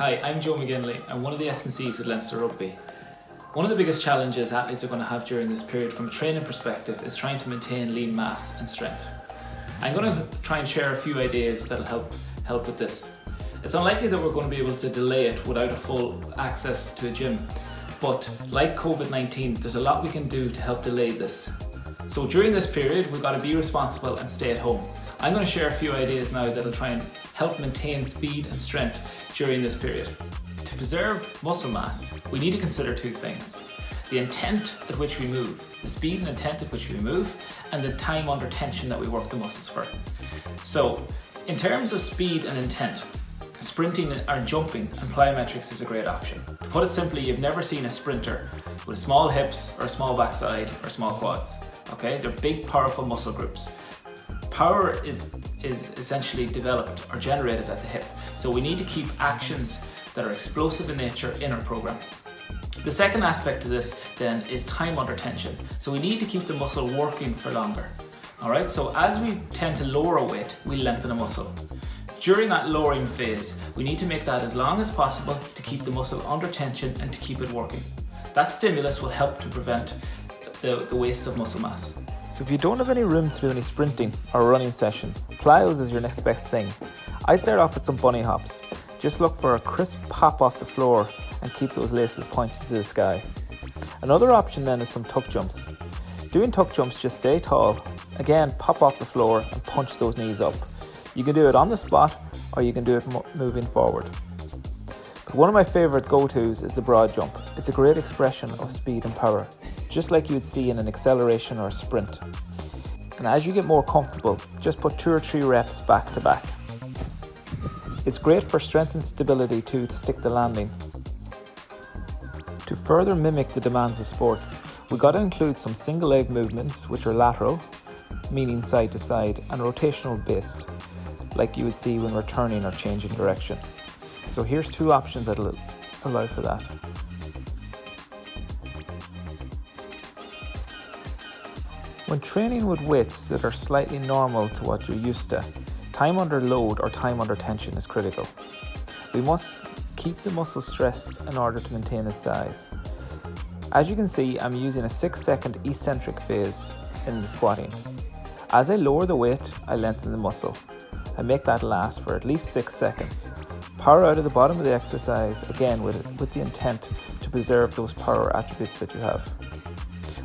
Hi, I'm Joe McGinley. I'm one of the S&Cs at Leinster Rugby. One of the biggest challenges athletes are going to have during this period from a training perspective is trying to maintain lean mass and strength. I'm going to try and share a few ideas that'll help with this. It's unlikely that we're going to be able to delay it without a full access to a gym, but like COVID-19, there's a lot we can do to help delay this. So during this period, we've got to be responsible and stay at home. I'm going to share a few ideas now that'll try and help maintain speed and strength during this period. To preserve muscle mass, we need to consider two things: the intent at which we move, the speed and intent at which we move, and the time under tension that we work the muscles for. So, in terms of speed and intent, sprinting or jumping and plyometrics is a great option. To put it simply, you've never seen a sprinter with small hips or a small backside or small quads. Okay, they're big, powerful muscle groups. Power is essentially developed or generated at the hip, so we need to keep actions that are explosive in nature in our program. The second aspect to this then is time under tension. So we need to keep the muscle working for longer. All right, so as we tend to lower a weight, we lengthen a muscle. During that lowering phase, we need to make that as long as possible to keep the muscle under tension and to keep it working. That stimulus will help to prevent the waste of muscle mass. So if you don't have any room to do any sprinting or running session, PLYOS is your next best thing. I start off with some bunny hops. Just look for a crisp pop off the floor and keep those laces pointed to the sky. Another option then is some tuck jumps. Doing tuck jumps, just stay tall. Again, pop off the floor and punch those knees up. You can do it on the spot or you can do it moving forward. But one of my favourite go-tos is the broad jump. It's a great expression of speed and power, just like you would see in an acceleration or a sprint. And as you get more comfortable, just put 2 or 3 reps back to back. It's great for strength and stability too, to stick the landing. To further mimic the demands of sports, we got to include some single leg movements, which are lateral, meaning side to side, and rotational based, like you would see when we're turning or changing direction. So here's 2 options that'll allow for that. When training with weights that are slightly normal to what you're used to, time under load or time under tension is critical. We must keep the muscle stressed in order to maintain its size. As you can see, I'm using a 6-second eccentric phase in the squatting. As I lower the weight, I lengthen the muscle. I make that last for at least 6 seconds. Power out of the bottom of the exercise, again with the intent to preserve those power attributes that you have.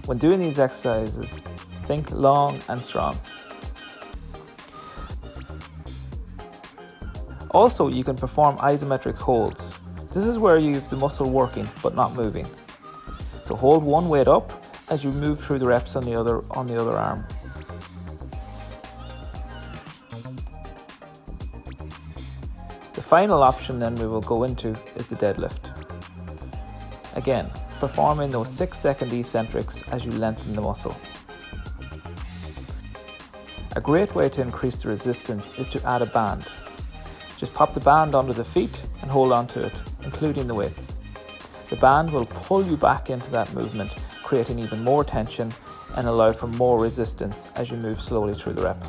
When doing these exercises, think long and strong. Also, you can perform isometric holds. This is where you have the muscle working but not moving. So hold one weight up as you move through the reps on the other arm. The final option then we will go into is the deadlift. Again, performing those 6-second eccentrics as you lengthen the muscle. A great way to increase the resistance is to add a band. Just pop the band under the feet and hold on to it, including the weights. The band will pull you back into that movement, creating even more tension and allow for more resistance as you move slowly through the rep.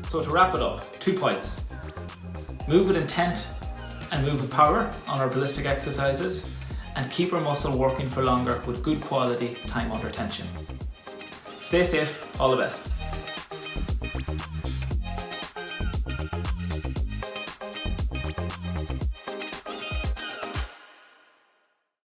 So to wrap it up, 2 points. Move with intent and move with power on our ballistic exercises, and keep our muscle working for longer with good quality time under tension. Stay safe, all the best.